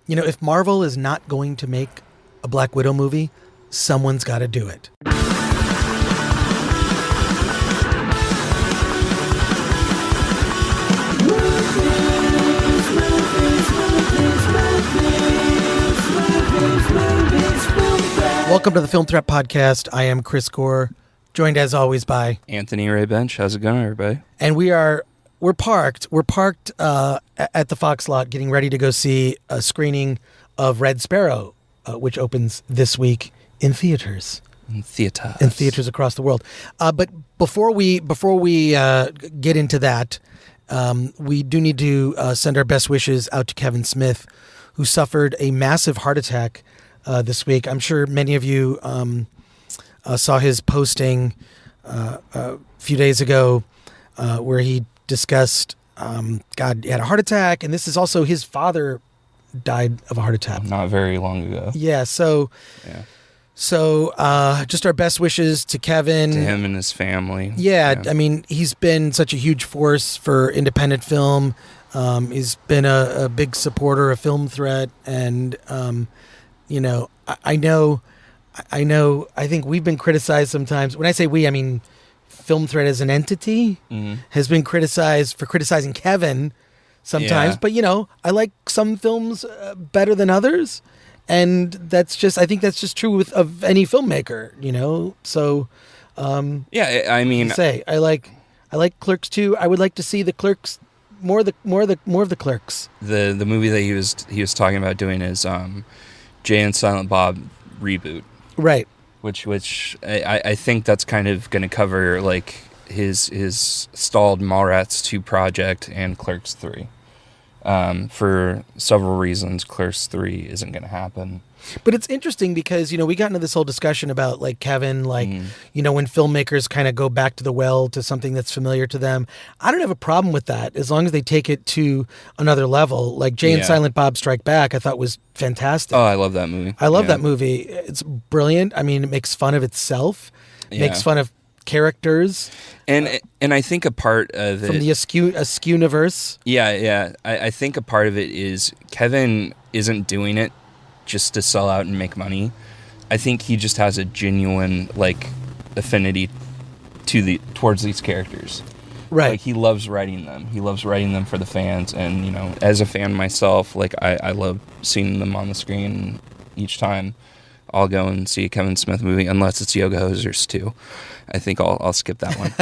You know, if Marvel is not going to make a Black Widow movie, someone's got to do it. Welcome to the Film Threat Podcast. I am Chris Gore, joined as always by Anthony Ray Bench. How's it going, everybody? And we're parked at the Fox lot, getting ready to go see a screening of Red Sparrow, which opens this week in theaters. In theaters across the world. But before we get into that, we do need to send our best wishes out to Kevin Smith, who suffered a massive heart attack this week. I'm sure many of you saw his posting a few days ago where he discussed, he had a heart attack, and this is also his father died of a heart attack. Not very long ago. Yeah, so just our best wishes to Kevin. To him and his family. Yeah, I mean, he's been such a huge force for independent film. He's been a big supporter of Film Threat, and I think we've been criticized sometimes. When I say we, I mean Film Threat as an entity has been criticized for criticizing Kevin sometimes. But, I like some films better than others. And I think that's just true of any filmmaker, So, I mean, I like Clerks 2. I would like to see the Clerks more of the Clerks. The movie that he was talking about doing is Jay and Silent Bob reboot, right? Which I think that's kind of going to cover like his stalled Mallrats 2 project and Clerks 3. For several reasons, Clerks 3 isn't going to happen. But it's interesting because, we got into this whole discussion about like Kevin, when filmmakers kind of go back to the well to something that's familiar to them. I don't have a problem with that as long as they take it to another level. Like Jay and Silent Bob Strike Back, I thought was fantastic. Oh, I love that movie. I love that movie. It's brilliant. I mean, it makes fun of itself, makes fun of characters. And I think a part of it... From the Askew-niverse. Yeah. I think a part of it is Kevin isn't doing it just to sell out and make money. I think he just has a genuine affinity towards these characters. Right. Like he loves writing them. He loves writing them for the fans, and as a fan myself, I love seeing them on the screen each time. I'll go and see a Kevin Smith movie unless it's Yoga Hosers 2. I think I'll skip that one.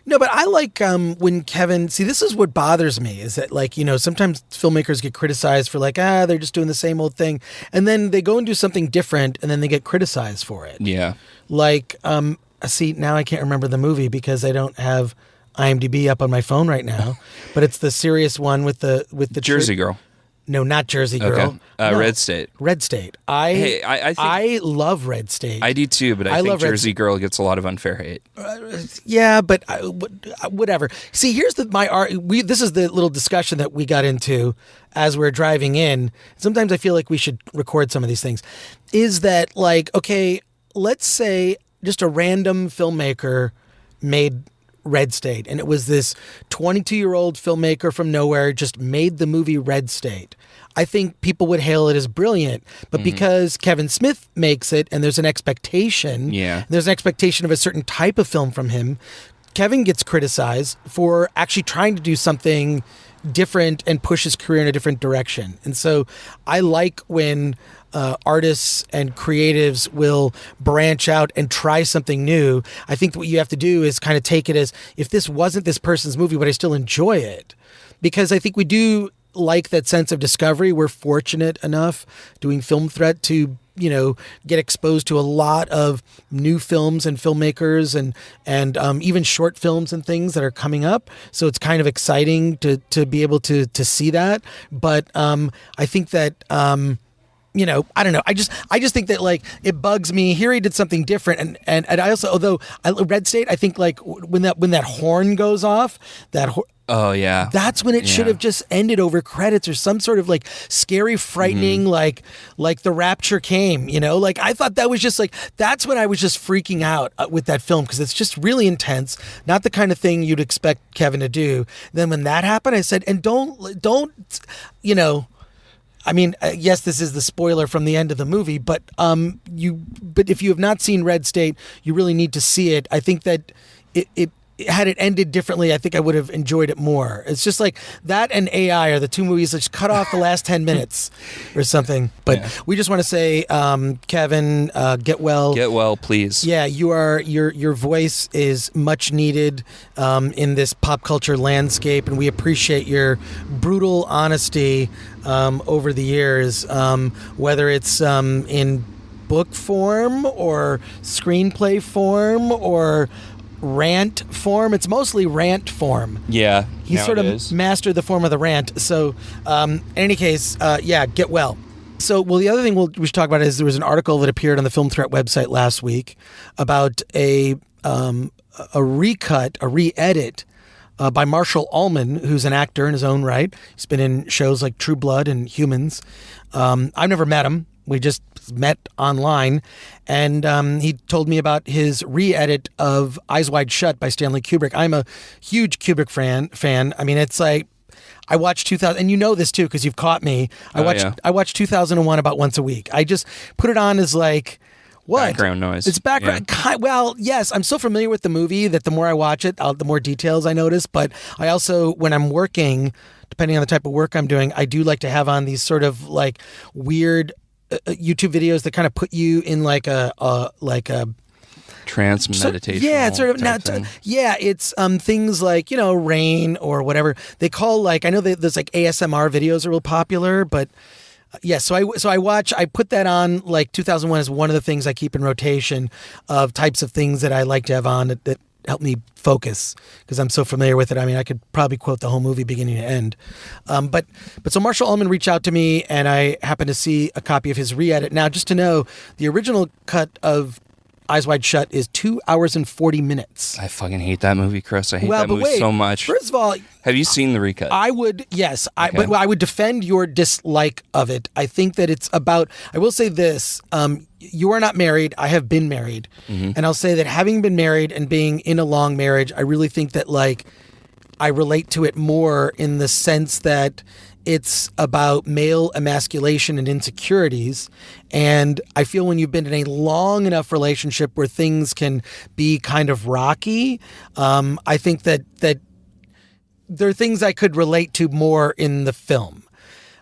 No, but I like when Kevin... See, this is what bothers me, is that, sometimes filmmakers get criticized for, they're just doing the same old thing. And then they go and do something different, and then they get criticized for it. Yeah. See, now I can't remember the movie because I don't have IMDb up on my phone right now. But it's the serious one with the Jersey Girl. No, not Jersey Girl. Okay. No. Red State. Red State. I love Red State. I do too, but I think Jersey Girl gets a lot of unfair hate. Yeah, but whatever. See, here's this is the little discussion that we got into as we're driving in. Sometimes I feel like we should record some of these things. Is that okay, let's say just a random filmmaker made Red State, and it was this 22-year-old filmmaker from nowhere just made the movie Red State. I think people would hail it as brilliant, but because Kevin Smith makes it and there's an expectation, there's an expectation of a certain type of film from him, Kevin gets criticized for actually trying to do something different and push his career in a different direction. And so I like when artists and creatives will branch out and try something new. I think what you have to do is kind of take it as, if this wasn't this person's movie, would I still enjoy it? Because I think we do like that sense of discovery. We're fortunate enough doing Film Threat to get exposed to a lot of new films and filmmakers and even short films and things that are coming up. So it's kind of exciting to be able to see that. But I think that I don't know. I just think that it bugs me. Here he did something different, and I also, although Red State, I think when that horn goes off, oh yeah, that's when it should have just ended over credits or some sort of scary, frightening, like the rapture came. I thought that was just that's when I was just freaking out with that film, because it's just really intense, not the kind of thing you'd expect Kevin to do. Then when that happened, I said, and don't. I mean, yes, this is the spoiler from the end of the movie, but if you have not seen Red State, you really need to see it. I think that it had it ended differently, I think I would have enjoyed it more. It's just like that and AI are the two movies that just cut off the last 10 minutes or something. But we just want to say, Kevin, get well. Get well, please. Yeah, your voice is much needed in this pop culture landscape, and we appreciate your brutal honesty over the years, whether it's in book form or screenplay form or rant form. It's mostly rant form. Yeah, he sort of mastered the form of the rant. So in any case, get well. So, the other thing we should talk about is there was an article that appeared on the Film Threat website last week about a recut, a re-edit by Marshall Allman, who's an actor in his own right. He's been in shows like True Blood and Humans. I've never met him. We just met online, and he told me about his re-edit of Eyes Wide Shut by Stanley Kubrick. I'm a huge Kubrick fan. I mean, it's like I watch 2000, and you know this too because you've caught me. I watch 2001 about once a week. I just put it on as like what background noise. It's background. Yeah. Well, yes, I'm so familiar with the movie that the more I watch it, the more details I notice. But I also, when I'm working, depending on the type of work I'm doing, I do like to have on these sort of like weird YouTube videos that kind of put you in like a trance meditation. Yeah, it's sort of it's things like, rain or whatever they call, like, I know there's like ASMR videos are real popular, but so I put that on. Like 2001 is one of the things I keep in rotation of types of things that I like to have on that help me focus because I'm so familiar with it. I mean, I could probably quote the whole movie beginning to end. But so Marshall Allman reached out to me, and I happened to see a copy of his re-edit. Now, just to know, the original cut of Eyes Wide Shut is 2 hours and 40 minutes. I fucking hate that movie, Chris. I hate that movie so much. First of all, have you seen the recut? I would, yes. But I would defend your dislike of it. I think that it's about, I will say this, you are not married. I have been married. Mm-hmm. And I'll say that having been married and being in a long marriage, I really think that like I relate to it more in the sense that it's about male emasculation and insecurities. And I feel when you've been in a long enough relationship where things can be kind of rocky, I think that there are things I could relate to more in the film.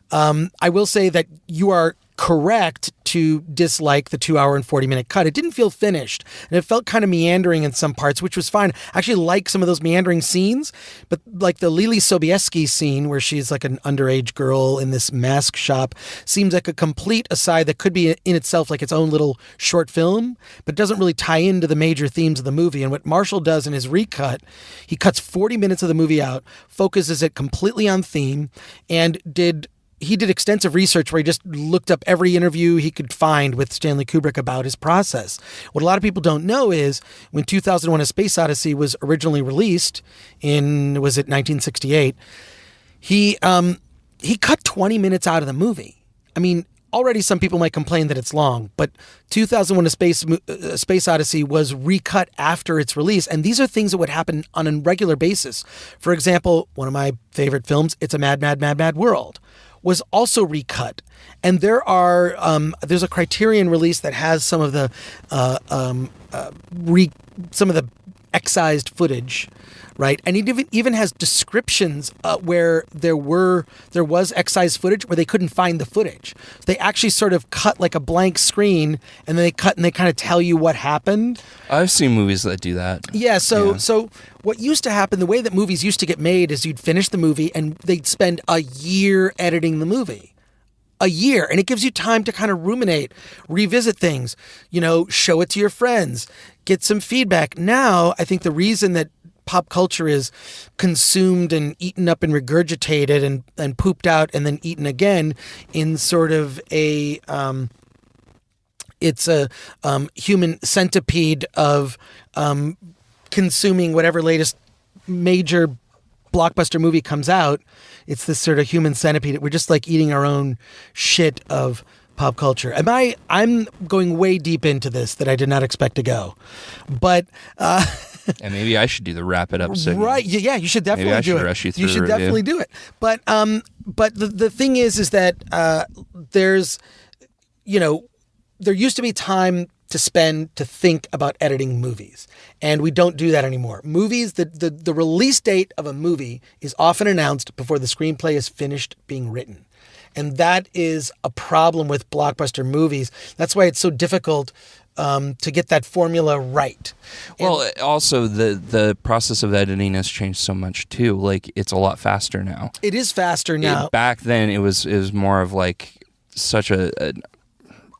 I will say that you are correct to dislike the 2 hour and 40 minute cut. It didn't feel finished, and it felt kind of meandering in some parts, which was fine. I actually like some of those meandering scenes, but like the Lily Sobieski scene where she's like an underage girl in this mask shop seems like a complete aside that could be in itself like its own little short film, but doesn't really tie into the major themes of the movie. And what Marshall does in his recut, he cuts 40 minutes of the movie out, focuses it completely on theme, and he did extensive research where he just looked up every interview he could find with Stanley Kubrick about his process. What a lot of people don't know is when 2001: A Space Odyssey was originally released was it 1968, he cut 20 minutes out of the movie. I mean, already some people might complain that it's long, but 2001: A Space Odyssey was recut after its release, and these are things that would happen on a regular basis. For example, one of my favorite films, It's a Mad, Mad, Mad, Mad World, was also recut, and there's a Criterion release that has some of the excised footage, right? And it even has descriptions where there was excised footage where they couldn't find the footage. They actually sort of cut like a blank screen, and then they cut and they kind of tell you what happened. I've seen movies that do that. Yeah, so what used to happen, the way that movies used to get made is you'd finish the movie and they'd spend a year editing the movie. A year. And it gives you time to kind of ruminate, revisit things, show it to your friends, get some feedback. Now, I think the reason that pop culture is consumed and eaten up and regurgitated and pooped out and then eaten again in sort of it's a human centipede of consuming whatever latest major blockbuster movie comes out. It's this sort of human centipede. We're just like eating our own shit of pop culture. I'm going way deep into this that I did not expect to go. But And maybe I should do the wrap it up segment. Right? Yeah, you should definitely Maybe I do should it. rush you through You should the review. definitely do it. But the thing is that there's, there used to be time to spend to think about editing movies, and we don't do that anymore. Movies, the release date of a movie is often announced before the screenplay is finished being written. And that is a problem with blockbuster movies. That's why it's so difficult to get that formula right. Well, also the process of editing has changed so much too. Like, it's a lot faster now. It is faster now. Back then, it was more of like such a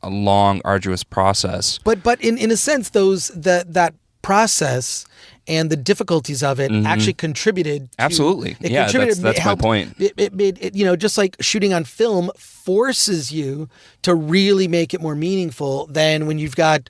long, arduous process. But in a sense, that process and the difficulties of it actually contributed to, Absolutely. It Yeah, contributed, that's it my helped, point. It made it, just like shooting on film forces you to really make it more meaningful than when you've got,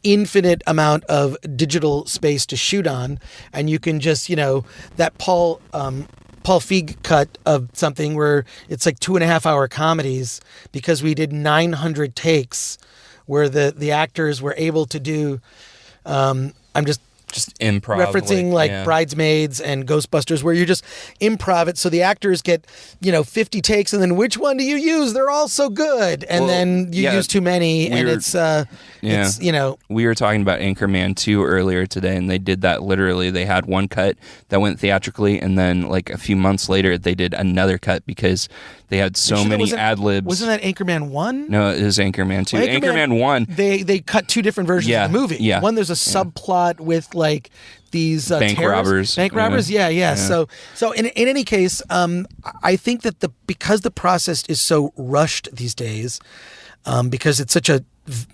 infinite amount of digital space to shoot on, and you can just, that Paul Feig cut of something where it's like 2.5 hour comedies because we did 900 takes where the actors were able to do, I'm just improv, referencing like Bridesmaids and Ghostbusters, where you just improv it so the actors get 50 takes, and then which one do you use? They're all so good, and then you use too many, and it's we were talking about Anchorman 2 earlier today, and they did that literally. They had one cut that went theatrically, and then like a few months later they did another cut because they had so many ad libs. Wasn't that Anchorman 1? No, it was Anchorman 2. Anchorman 1. They cut two different versions of the movie. Yeah. One, there's a subplot with like these bank robbers. Bank robbers, yeah. So in any case, I think that because the process is so rushed these days, because it's such a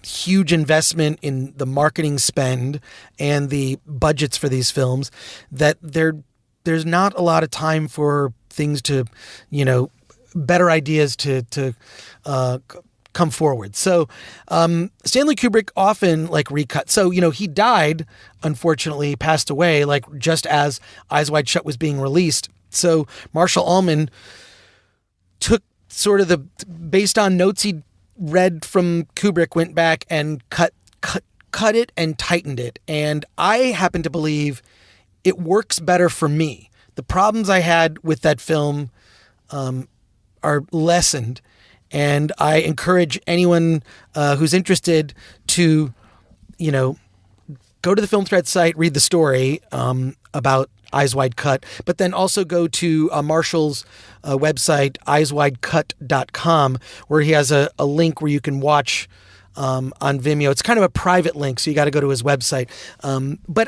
huge investment in the marketing spend and the budgets for these films, that there's not a lot of time for things to, better ideas to come forward. So Stanley Kubrick often like recut. So, he died, unfortunately, passed away, like just as Eyes Wide Shut was being released. So Marshall Allman took sort of based on notes he read from Kubrick, went back and cut it and tightened it. And I happen to believe it works better for me. The problems I had with that film are lessened. And I encourage anyone who's interested to, go to the Film Thread site, read the story about Eyes Wide Cut, but then also go to Marshall's website, eyeswidecut.com, where he has a link where you can watch on Vimeo. It's kind of a private link, so you got to go to his website. But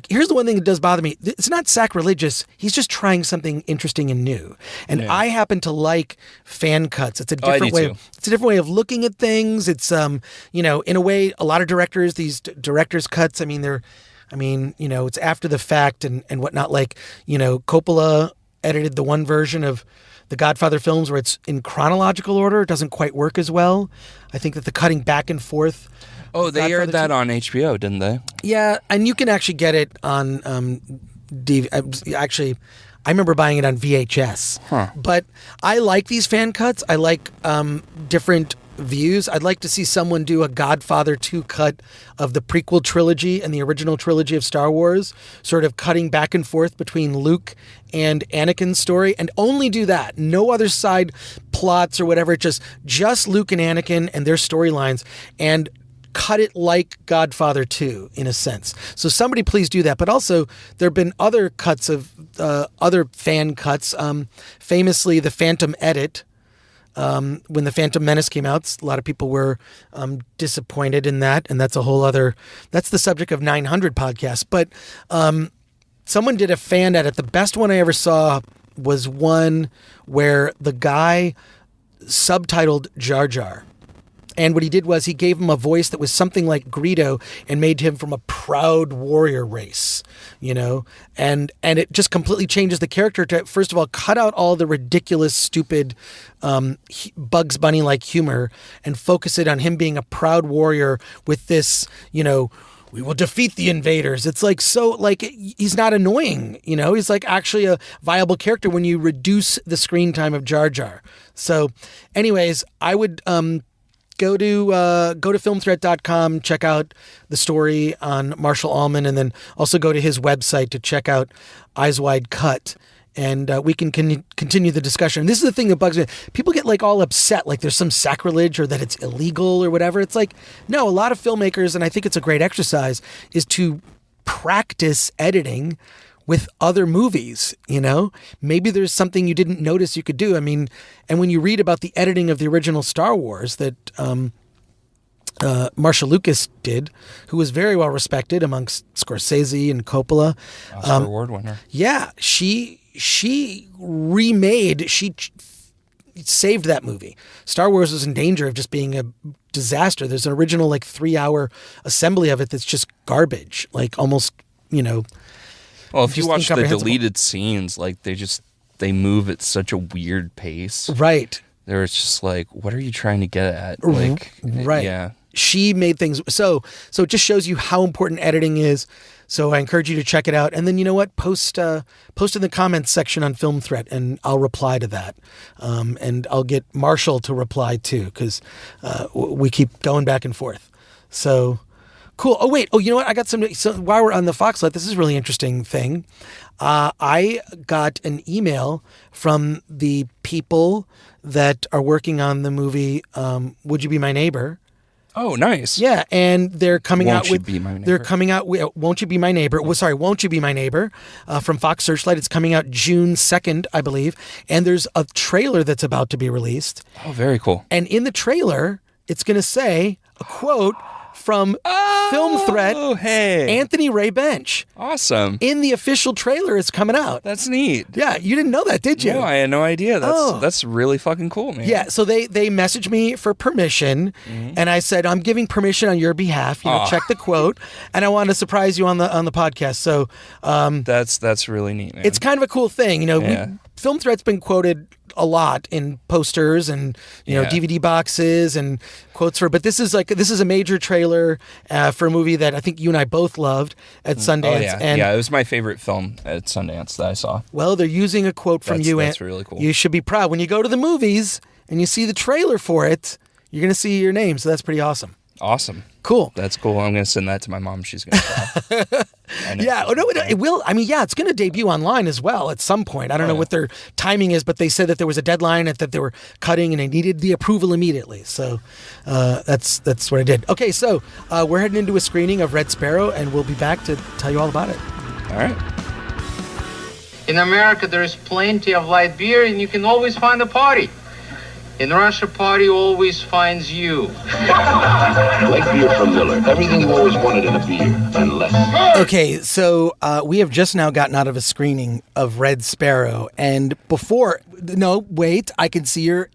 here's the one thing that does bother me. It's not sacrilegious. He's just trying something interesting and new. And I happen to like fan cuts. It's a different way. It's a different way of looking at things. It's in a way, a lot of directors, these directors' cuts. It's after the fact and whatnot. Like Coppola edited the one version of the Godfather films where it's in chronological order. It doesn't quite work as well. I think that the cutting back and forth. Oh, they aired that on HBO, didn't they? Yeah, and you can actually get it on DVD. Actually, I remember buying it on VHS. But I like these fan cuts. I like different views. I'd like to see someone do a Godfather 2 cut of the prequel trilogy and the original trilogy of Star Wars, sort of cutting back and forth between Luke and Anakin's story, and only do that. No other side plots or whatever. Just Luke and Anakin and their storylines, and cut it like Godfather 2 in a sense. So somebody please do that. But also there have been other cuts of other fan cuts. Famously, the Phantom Edit. When the Phantom Menace came out, a lot of people were disappointed in that, and that's the subject of 900 podcasts. But someone did a fan edit. The best one I ever saw was one where the guy subtitled Jar Jar. And what he did was he gave him a voice that was something like Greedo and made him from a proud warrior race, and it just completely changes the character to, first of all, cut out all the ridiculous, stupid Bugs Bunny-like humor and focus it on him being a proud warrior with this, we will defeat the invaders. It's like, so like, he's not annoying, he's like actually a viable character when you reduce the screen time of Jar Jar. So anyways, I would go to filmthreat.com, check out the story on Marshall Allman, and then also go to his website to check out Eyes Wide Cut. And we can continue the discussion. And this is the thing that bugs me. People get like all upset, like there's some sacrilege or that it's illegal or whatever. It's like, no, a lot of filmmakers, and I think it's a great exercise, is to practice editing with other movies, you know? Maybe there's something you didn't notice you could do. I mean, and when you read about the editing of the original Star Wars that Marcia Lucas did, who was very well respected amongst Scorsese and Coppola. Oscar Award winner. Yeah, she saved that movie. Star Wars was in danger of just being a disaster. There's an original like 3-hour assembly of it that's just garbage, like almost, you know. Well, if you watch the deleted scenes, like they move at such a weird pace. Right. They're just like, what are you trying to get at? Like, right. Yeah. She made things so it just shows you how important editing is. So I encourage you to check it out. And then, you know what? Post in the comments section on Film Threat, and I'll reply to that. And I'll get Marshall to reply too, because we keep going back and forth. So cool. Oh, wait. Oh, you know what? I got some. So while we're on the Foxlet, this is a really interesting thing. I got an email from the people that are working on the movie Would You Be My Neighbor? Oh, nice. Yeah, and they're coming Won't out with. You Be My Neighbor? They're coming out with Won't You Be My Neighbor? Well, sorry, Won't You Be My Neighbor? From Fox Searchlight. It's coming out June 2nd, I believe. And there's a trailer that's about to be released. Oh, very cool. And in the trailer, it's going to say a quote from Film Threat, hey, Anthony Ray Bench. Awesome. In the official trailer, it's coming out. That's neat. Yeah, you didn't know that, did you? No, I had no idea. That's really fucking cool, man. Yeah, so they messaged me for permission, and I said, I'm giving permission on your behalf. You know, check the quote, and I want to surprise you on the podcast. So that's really neat, man. It's kind of a cool thing. You know, Film Threat's been quoted a lot in posters and DVD boxes and quotes but this is a major trailer for a movie that I think you and I both loved at Sundance. Oh, yeah. And it was my favorite film at Sundance that I saw. Well, they're using a quote from you. That's really cool. You should be proud when you go to the movies and you see the trailer for it. You're going to see your name, so that's pretty awesome. Awesome. Cool. That's cool. I'm going to send that to my mom. She's going to cry. Yeah. Oh, no, it will. I mean, yeah, it's going to debut online as well at some point. I don't know what their timing is, but they said that there was a deadline and that they were cutting and they needed the approval immediately. So that's what I did. Okay, so we're heading into a screening of Red Sparrow, and we'll be back to tell you all about it. All right. In America, there is plenty of light beer, and you can always find a party. In Russia, party always finds you. Light beer from Miller. Everything you always wanted in a beer, and less. Okay, so we have just now gotten out of a screening of Red Sparrow, and I can see your...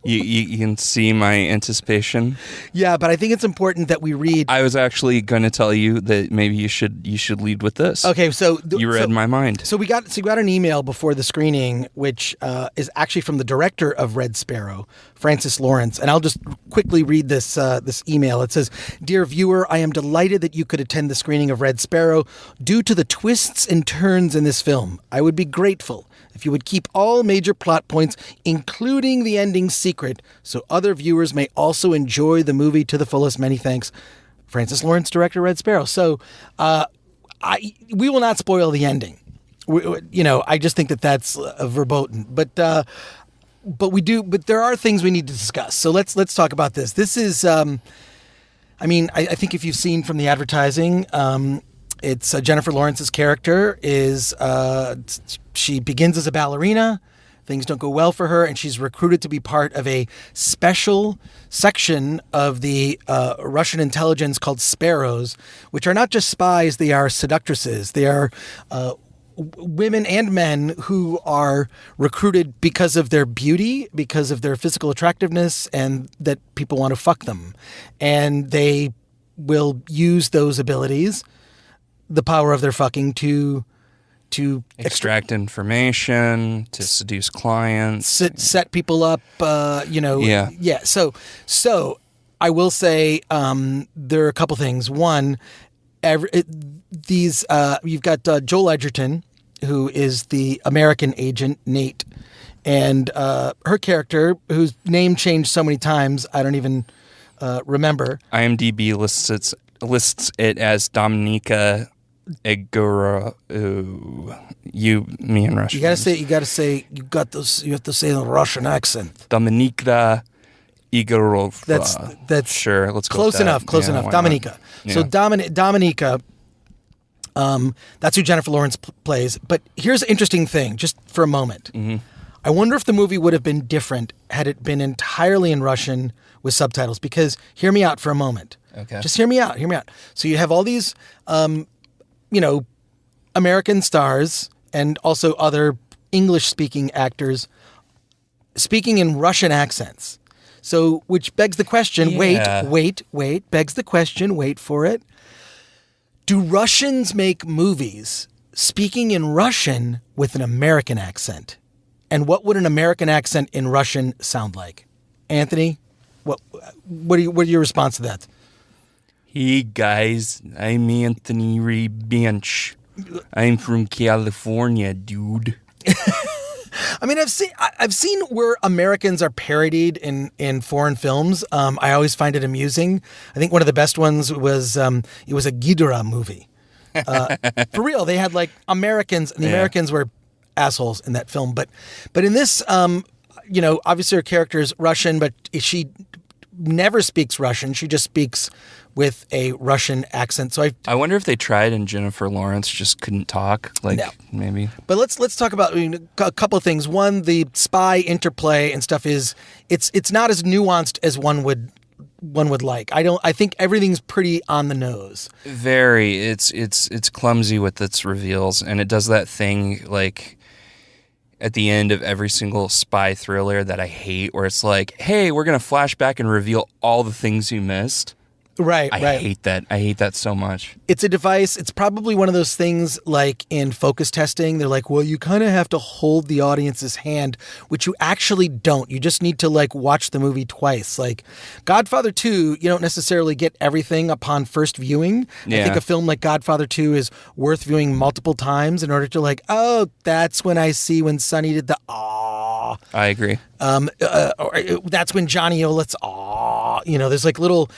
You can see my anticipation. Yeah, but I think it's important that we read. I was actually going to tell you that maybe you should lead with this. Okay, so you read my mind. So we got an email before the screening, which is actually from the director of Red Sparrow, Francis Lawrence, and I'll just quickly read this email. It says, "Dear viewer, I am delighted that you could attend the screening of Red Sparrow. Due to the twists and turns in this film, I would be grateful if you would keep all major plot points, including the ending, secret, so other viewers may also enjoy the movie to the fullest. Many thanks, Francis Lawrence, director, Red Sparrow." So we will not spoil the ending. I just think that's verboten. But we do. But there are things we need to discuss. So let's talk about this. This is, I think if you've seen from the advertising, it's Jennifer Lawrence's character is she begins as a ballerina. Things don't go well for her, and she's recruited to be part of a special section of the Russian intelligence called Sparrows, which are not just spies, they are seductresses. They are women and men who are recruited because of their beauty, because of their physical attractiveness, and that people want to fuck them. And they will use those abilities, the power of their fucking, to extract information, to seduce clients, set people up. Yeah. So I will say there are a couple things. One, you've got Joel Edgerton, who is the American agent Nate, and her character, whose name changed so many times, I don't even remember. IMDb lists it as Dominika Igora. Me and Russian. You have to say the Russian accent. Dominika Igorova. That's sure. Let's go close with that. enough. Yeah, why not? Dominika. Yeah. So Dominika. That's who Jennifer Lawrence plays. But here's an interesting thing, just for a moment. Mm-hmm. I wonder if the movie would have been different had it been entirely in Russian with subtitles. Because hear me out for a moment. Okay. Just hear me out. So you have all these, American stars and also other English-speaking actors speaking in Russian accents. So, which begs the question, Yeah. wait, begs the question, wait for it. Do Russians make movies speaking in Russian with an American accent? And what would an American accent in Russian sound like? Anthony, what are your response to that? Hey guys, I'm Anthony Ray Bench. I'm from California, dude. I mean, I've seen where Americans are parodied in foreign films. I always find it amusing. I think one of the best ones was it was a Ghidorah movie. For real, they had like Americans, and the Americans were assholes in that film. But in this, obviously her character is Russian, but she never speaks Russian. She just speaks with a Russian accent. So I wonder if they tried and Jennifer Lawrence just couldn't talk. Maybe. But let's talk about a couple of things. One, the spy interplay and stuff it's not as nuanced as one would like. I think everything's pretty on the nose. Very. It's clumsy with its reveals, and it does that thing like at the end of every single spy thriller that I hate, where it's like, hey, we're gonna flash back and reveal all the things you missed. Right. I hate that. I hate that so much. It's a device. It's probably one of those things like in focus testing. They're like, well, you kind of have to hold the audience's hand, which you actually don't. You just need to like watch the movie twice. Like Godfather 2, you don't necessarily get everything upon first viewing. Yeah. I think a film like Godfather 2 is worth viewing multiple times in order to like, oh, that's when I see when Sonny did the ah. I agree. That's when Johnny O lets there's like little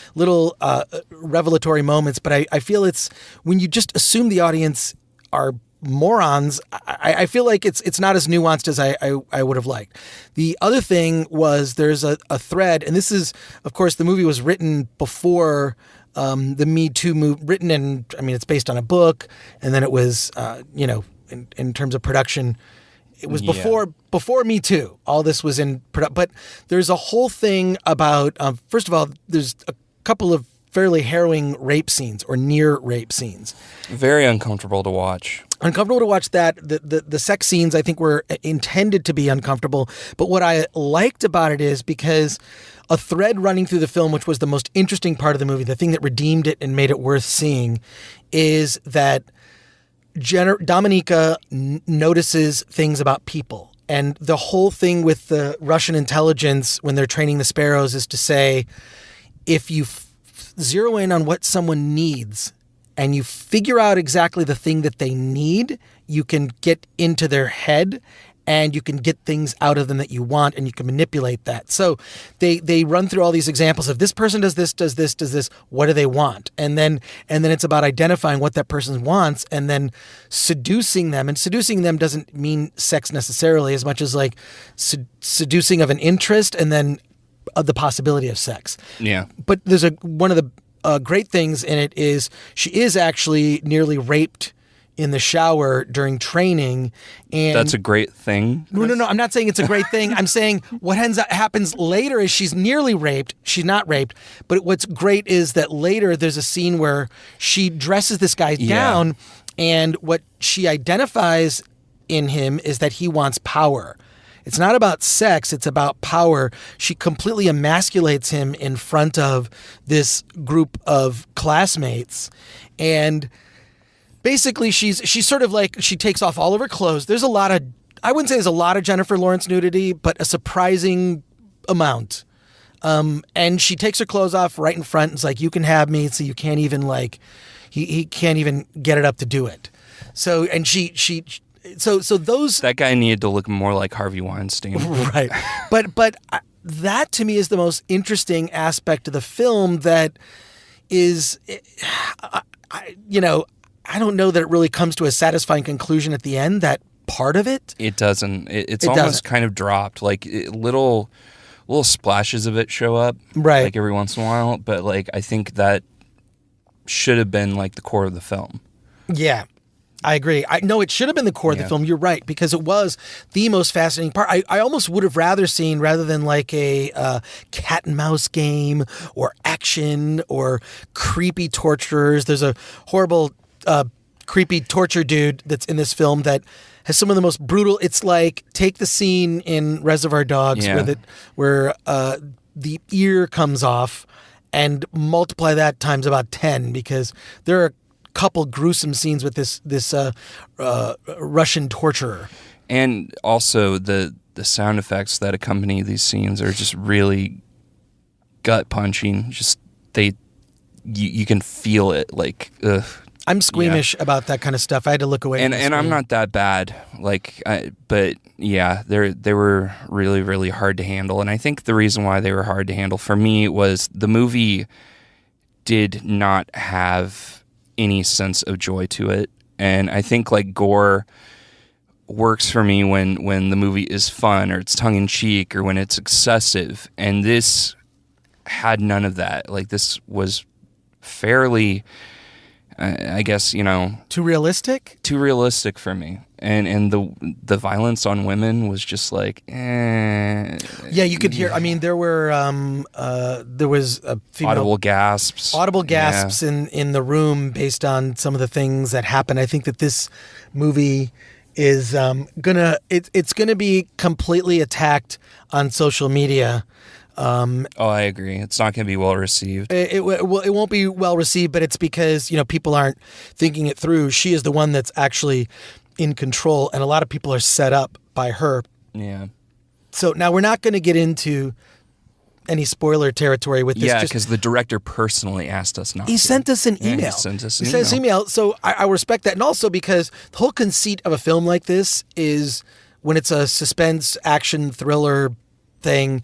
revelatory moments, but I feel it's when you just assume the audience are morons. I feel like it's not as nuanced as I would have liked. The other thing was there's a thread, and this is, of course, the movie was written before the Me Too movement. Written in, I mean, it's based on a book, and then it was in terms of production. It was before Me Too. All this was in production. But there's a whole thing about, first of all, there's a couple of fairly harrowing rape scenes or near rape scenes. Very uncomfortable to watch. Uncomfortable to watch that. The sex scenes, I think, were intended to be uncomfortable. But what I liked about it is because a thread running through the film, which was the most interesting part of the movie, the thing that redeemed it and made it worth seeing, is that Dominika notices things about people. And the whole thing with the Russian intelligence when they're training the Sparrows is to say, if you zero in on what someone needs and you figure out exactly the thing that they need, you can get into their head and you can get things out of them that you want, and you can manipulate that. So they run through all these examples of this person does this, what do they want? And then it's about identifying what that person wants and then seducing them. And seducing them doesn't mean sex necessarily as much as like seducing of an interest and then of the possibility of sex. Yeah. But there's one of the great things in it is she is actually nearly raped in the shower during training. And that's a great thing. No. I'm not saying it's a great thing. I'm saying what happens later is she's nearly raped. She's not raped. But what's great is that later there's a scene where she dresses this guy down, and what she identifies in him is that he wants power. It's not about sex, it's about power. She completely emasculates him in front of this group of classmates. And basically, she's sort of like, she takes off all of her clothes. There's a lot of, I wouldn't say there's a lot of Jennifer Lawrence nudity, but a surprising amount. And she takes her clothes off right in front. It's like, you can have me. So you can't even like, he can't even get it up to do it. So, and she so those That guy needed to look more like Harvey Weinstein. right, but that to me is the most interesting aspect of the film. That is, I don't know that it really comes to a satisfying conclusion at the end. That part of it, It doesn't. It's It almost doesn't. kind of dropped. Like little splashes of it show up, Right. Like every once in a while. But like I think that should have been like the core of the film. yeah. I agree. No, it should have been the core of the Yeah. film. You're right, because it was the most fascinating part. I almost would have rather seen, rather than like a cat and mouse game or action or creepy torturers. There's a horrible, creepy torture dude that's in this film that has some of the most brutal. It's like, take the scene in Reservoir Dogs Yeah. where the ear comes off, and multiply that times about 10, because there are couple gruesome scenes with this Russian torturer. And also the sound effects that accompany these scenes are just really gut punching. Just you can feel it. Like, ugh. I'm squeamish about that kind of stuff. I had to look away. And from the and I'm screen. not that bad. Like, but yeah, they were really, really hard to handle. And I think the reason why they were hard to handle for me was the movie did not have any sense of joy to it. And I think like Gore works for me when the movie is fun or it's tongue-in-cheek or when it's excessive, and this had none of that. Like, this was fairly I guess, too realistic. too realistic for me. And the violence on women was just like, Yeah, you could hear. I mean, there was a female audible gasps. in the room based on some of the things that happened. I think that this movie is it's gonna be completely attacked on social media. Oh, I agree. It's not going to be well received. It won't be well received, but it's because people aren't thinking it through. She is the one that's actually in control, and a lot of people are set up by her. Yeah. So now we're not going to get into any spoiler territory with this. Yeah, Just- because the director personally asked us not he to. sent us an Yeah, email. he sent us an He sent us an email. So I respect that. And also because the whole conceit of a film like this is, when it's a suspense action thriller thing,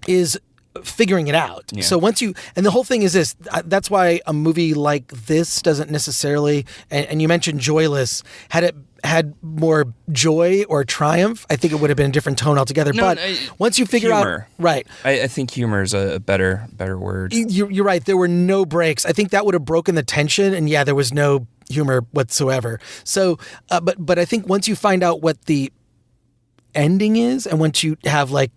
is figuring it out. Yeah. So once and the whole thing is this, that's why a movie like this doesn't necessarily, and you mentioned joyless, had it had more joy or triumph, I think it would have been a different tone altogether. No, but once you figure humor. out, right. I think humor is a better word. You're right. There were no breaks. I think that would have broken the tension. And yeah, there was no humor whatsoever. So, but I think once you find out what the ending is, and once you have once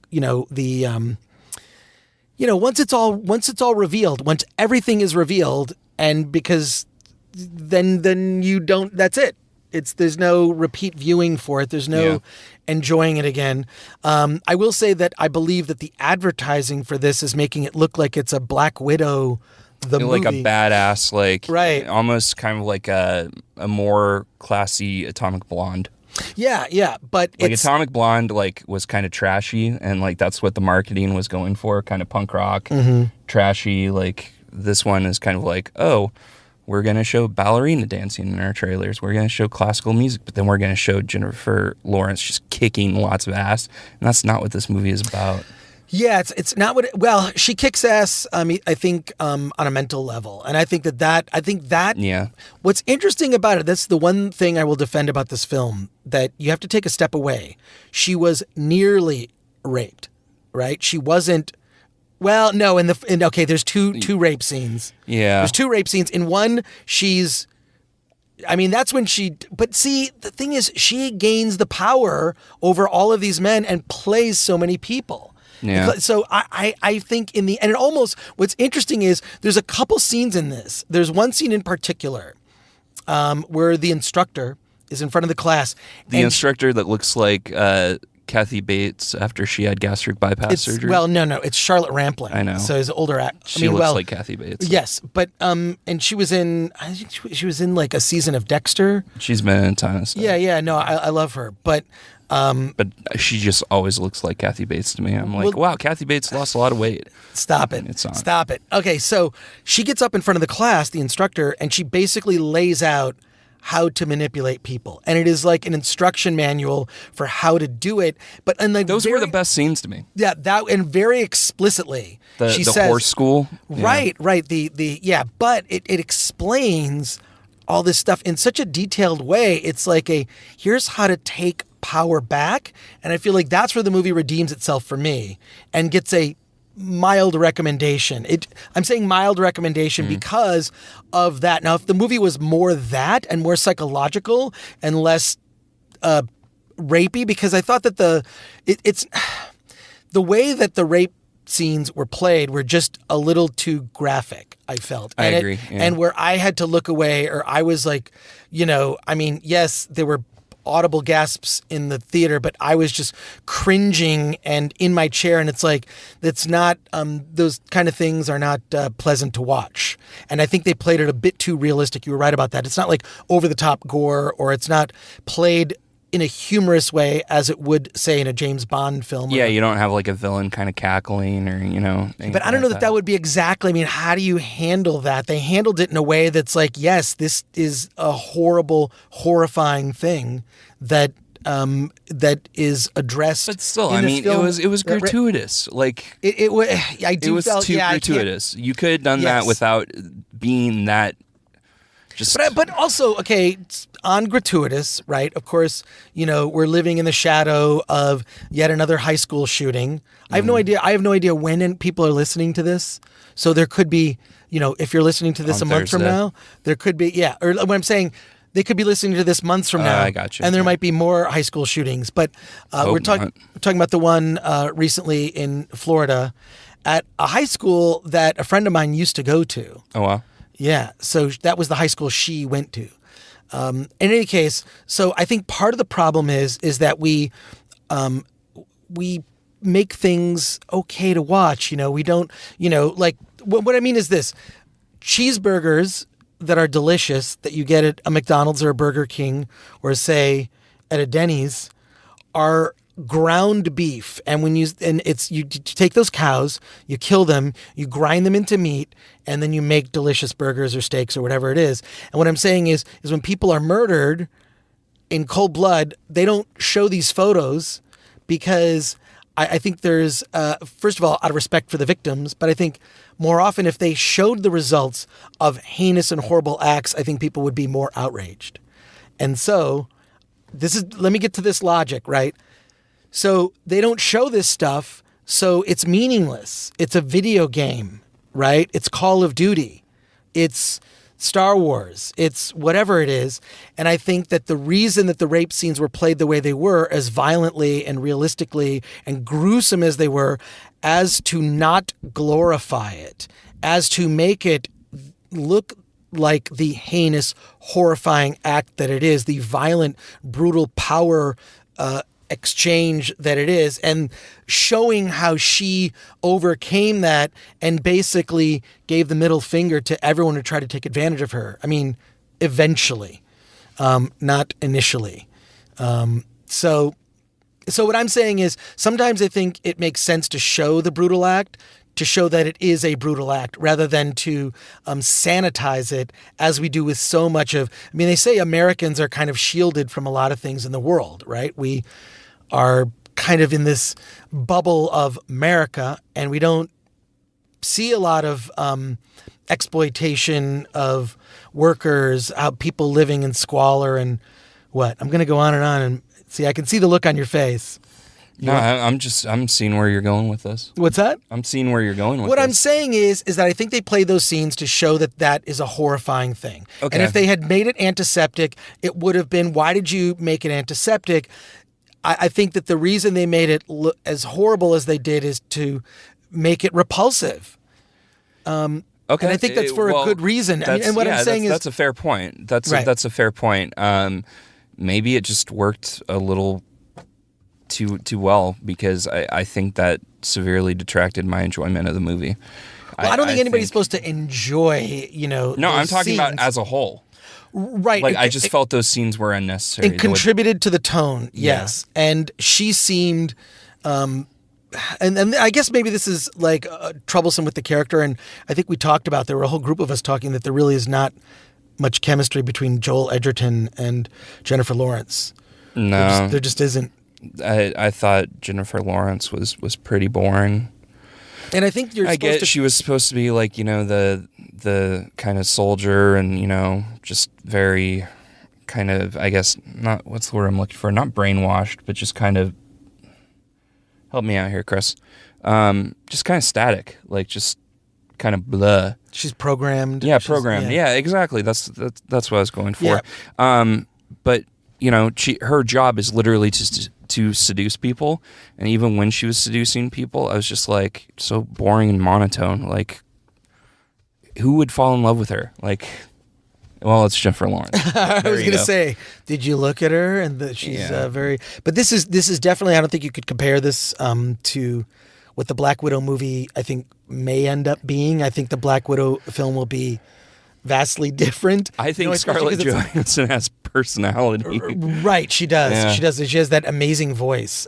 it's all revealed, once everything is revealed, and because then you don't, that's it. There's no repeat viewing for it. There's no enjoying it again. I will say that I believe that the advertising for this is making it look like it's a Black Widow, the Like movie. a badass, like Right. almost kind of like a more classy Atomic Blonde. Yeah, but Like it's Atomic Blonde, like was kind of trashy, and like that's what the marketing was going for, kind of punk rock, Mm-hmm. trashy. Like this one is kind of like, oh, we're gonna show ballerina dancing in our trailers. We're gonna show classical music, but then we're gonna show Jennifer Lawrence just kicking lots of ass, and that's not what this movie is about. Yeah, it's not what. Well, she kicks ass. I think on a mental level, and I think that. Yeah. What's interesting about it, that's the one thing I will defend about this film, that you have to take a step away. She was nearly raped, right? She wasn't. Well, no. Okay, there's two rape scenes. Yeah. There's two rape scenes. In one, she's. I mean, that's when she. But see, the thing is, she gains the power over all of these men and plays so many people. Yeah. So I think and it almost, what's interesting is there's a couple scenes in this. There's one scene in particular where the instructor is in front of the class. The instructor that looks like Kathy Bates after she had gastric bypass surgery. Well, no, it's Charlotte Rampling. I know. So it's an older act. She looks like Kathy Bates. Yes, but and she was in. I think she was in like a season of Dexter. She's been in a ton of stuff. Yeah. No, I love her, but. But she just always looks like Kathy Bates to me. I'm like, wow, Kathy Bates lost a lot of weight. Stop it. It's on. Stop it. Okay, so she gets up in front of the class, the instructor, and she basically lays out how to manipulate people, and it is like an instruction manual for how to do it. But and like Those were the best scenes to me. Yeah, that and very explicitly she The says, horse school. Yeah. Right. But it explains all this stuff in such a detailed way. It's like here's how to take power back, and I feel like that's where the movie redeems itself for me and gets a mild recommendation. I'm saying mild recommendation because of that. Now, if the movie was more that and more psychological and less rapey, because I thought that it's the way that the rape scenes were played were just a little too graphic, I felt. I agree. And where I had to look away, or I was like, yes, there were audible gasps in the theater, but I was just cringing and in my chair. And it's like, it's not, those kind of things are not pleasant to watch. And I think they played it a bit too realistic. You were right about that. It's not like over the top gore, or it's not played in a humorous way as it would, say, in a James Bond film. Yeah, you don't have like a villain kind of cackling or, But I don't know that would be exactly, how do you handle that? They handled it in a way that's like, yes, this is a horrible, horrifying thing that is addressed. But still, in this film. it was gratuitous. Like it was. I do it was felt too gratuitous. You could have done that without being that. But also, okay, on gratuitous, right? Of course, we're living in the shadow of yet another high school shooting. I have no idea when people are listening to this. So there could be, if you're listening to this On a month from Thursday. now, there could be, or what I'm saying, they could be listening to this months from now. I got you. And there might be more high school shootings. But we're talking about the one recently in Florida at a high school that a friend of mine used to go to. Oh, wow. Yeah, so that was the high school she went to. In any case, so I think part of the problem is that we make things okay to watch. We don't. Like what I mean is this: cheeseburgers that are delicious that you get at a McDonald's or a Burger King or say at a Denny's are ground beef, and you take those cows, you kill them, you grind them into meat, and then you make delicious burgers or steaks or whatever it is. And what I'm saying is when people are murdered in cold blood, they don't show these photos because I think there's first of all, out of respect for the victims, but I think more often if they showed the results of heinous and horrible acts, I think people would be more outraged. And so let me get to this logic, right? So they don't show this stuff, so it's meaningless. It's a video game, right? It's Call of Duty. It's Star Wars. It's whatever it is. And I think that the reason that the rape scenes were played the way they were, as violently and realistically and gruesome as they were, as to not glorify it, as to make it look like the heinous, horrifying act that it is, the violent, brutal power exchange that it is, and showing how she overcame that and basically gave the middle finger to everyone who tried to take advantage of her. Eventually, not initially. So what I'm saying is sometimes I think it makes sense to show the brutal act, to show that it is a brutal act, rather than to sanitize it as we do with so much of. They say Americans are kind of shielded from a lot of things in the world, right? We are kind of in this bubble of America, and we don't see a lot of exploitation of workers, people living in squalor and what. I'm going to go on and see. I can see the look on your face. No, I'm seeing where you're going with this. What's that? I'm seeing where you're going with what this. I'm saying is that I think they play those scenes to show that is a horrifying thing. Okay. And if they had made it antiseptic, it would have been, why did you make it antiseptic? I think that the reason they made it look as horrible as they did is to make it repulsive. Okay. And I think that's for a good reason. And what I'm saying is that's a fair point. That's a fair point. Maybe it just worked a little too well, because I think that severely detracted my enjoyment of the movie. Well, I don't think anybody's supposed to enjoy, No, those I'm talking scenes. about as a whole. Right. Like, I just felt those scenes were unnecessary. It contributed to the tone, yes. Yeah. And she seemed, and I guess maybe this is troublesome with the character, and I think we talked about, there were a whole group of us talking that there really is not much chemistry between Joel Edgerton and Jennifer Lawrence. No, There just isn't. I thought Jennifer Lawrence was pretty boring. And I think I get she was supposed to be like, the kind of soldier and, just very kind of, I guess, not, what's the word I'm looking for? Not brainwashed, but just kind of, help me out here, Chris. Just kind of static, like just kind of blah. She's programmed. Yeah, programmed. Yeah, exactly. That's what I was going for. Yeah. But, her job is literally to seduce people, and even when she was seducing people, I was just like, so boring and monotone. Like, who would fall in love with her? Like, well, it's Jennifer Lawrence. I was going to say, did you look at her? And she's very. But this is definitely. I don't think you could compare this to what the Black Widow movie I think may end up being. I think the Black Widow film will be vastly different. I think Scarlett Johansson has personality. Right, she does. Yeah. She does. She has that amazing voice.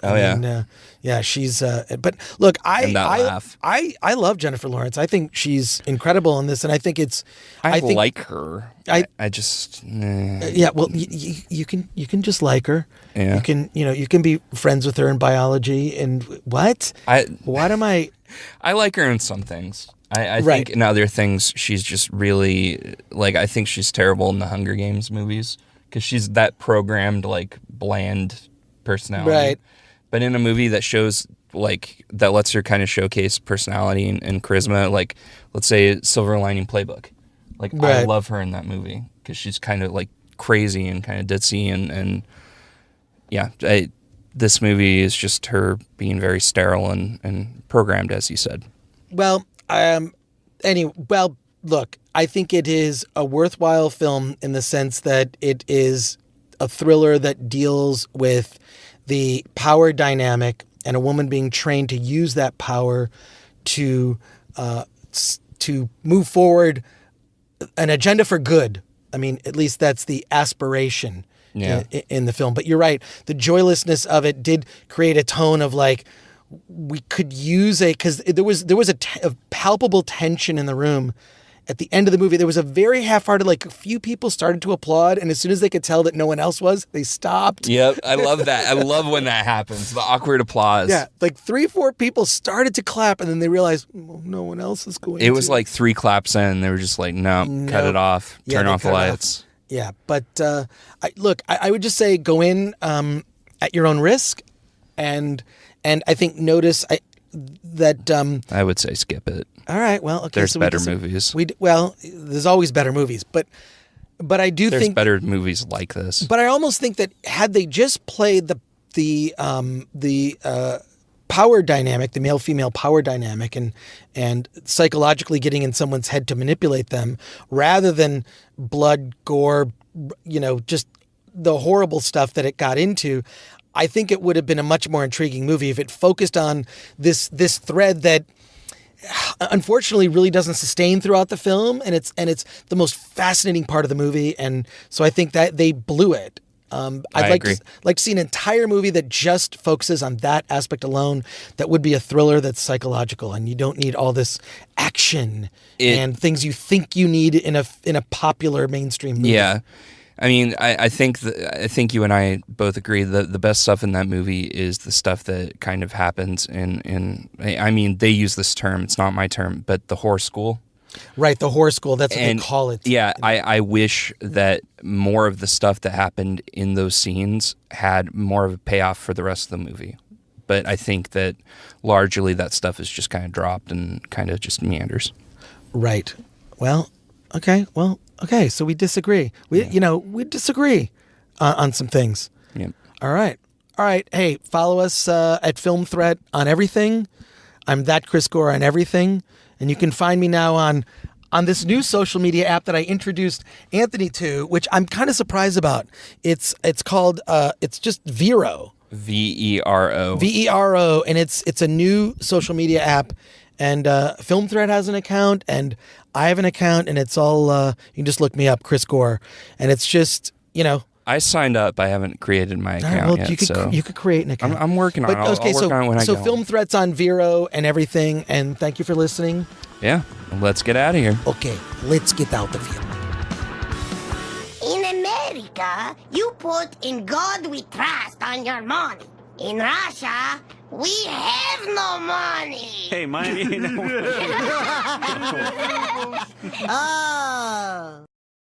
She's. But look, I love Jennifer Lawrence. I think she's incredible in this, and I think it's. I think, like her. I just. Yeah, well, you can just like her. Yeah. You can be friends with her in biology. And what? What am I? I like her in some things. I think in other things she's just really like, I think she's terrible in the Hunger Games movies because she's that programmed, like, bland personality. Right. But in a movie that shows, like, that lets her kind of showcase personality and charisma, like, let's say Silver Lining Playbook. Like, I love her in that movie because she's kind of, like, crazy and kind of ditzy and this movie is just her being very sterile and programmed, as you said. Well, look, I think it is a worthwhile film in the sense that it is a thriller that deals with the power dynamic and a woman being trained to use that power to move forward an agenda for good. I mean, at least that's the aspiration in the film. But you're right. The joylessness of it did create a tone of like, we could use because there was a palpable tension in the room at the end of the movie. There was a very half-hearted, like, a few people started to applaud, and as soon as they could tell that no one else was, they stopped. Yep, I love that. I love when that happens, the awkward applause. Yeah, like 3-4 people started to clap, and then they realized, well, no one else is going to. It was like 3 claps in, and they were just like, no, cut it off, turn off the lights. Yeah, but I would just say go in at your own risk, and I think notice that I would say skip it. All right, well, okay. There's better movies. There's always better movies, but I do think there's better movies like this. But I almost think that had they just played the power dynamic, the male-female power dynamic, and psychologically getting in someone's head to manipulate them, rather than blood, gore, just the horrible stuff that it got into, I think it would have been a much more intriguing movie if it focused on this thread that unfortunately really doesn't sustain throughout the film, and it's the most fascinating part of the movie, and so I think that they blew it. I'd like to see an entire movie that just focuses on that aspect alone. That would be a thriller that's psychological, and you don't need all this action and things you think you need in a popular mainstream movie. Yeah. I mean, I think you and I both agree that the best stuff in that movie is the stuff that kind of happens in I mean, they use this term, it's not my term, but the horror school. Right, the horror school, that's what they call it. Yeah, I wish that more of the stuff that happened in those scenes had more of a payoff for the rest of the movie. But I think that largely that stuff is just kind of dropped and kind of just meanders. Right. Well, okay, so we disagree. We disagree on some things. Yeah. All right. Hey, follow us at Film Threat on everything. I'm that Chris Gore on everything, and you can find me now on this new social media app that I introduced Anthony to, which I'm kind of surprised about. It's called it's just Vero. Vero. Vero, and it's a new social media app, and Film Threat has an account, and I have an account, and it's all, you can just look me up, Chris Gore. And it's just, I signed up. I haven't created my account yet. You could create an account. I'm working on it. I'll work on it when I go. So Film Threat's on Vero and everything, and thank you for listening. Yeah, let's get out of here. Okay, let's get out of here. America, you put in God we trust on your money. In Russia, we have no money. Hey, Miami. Oh.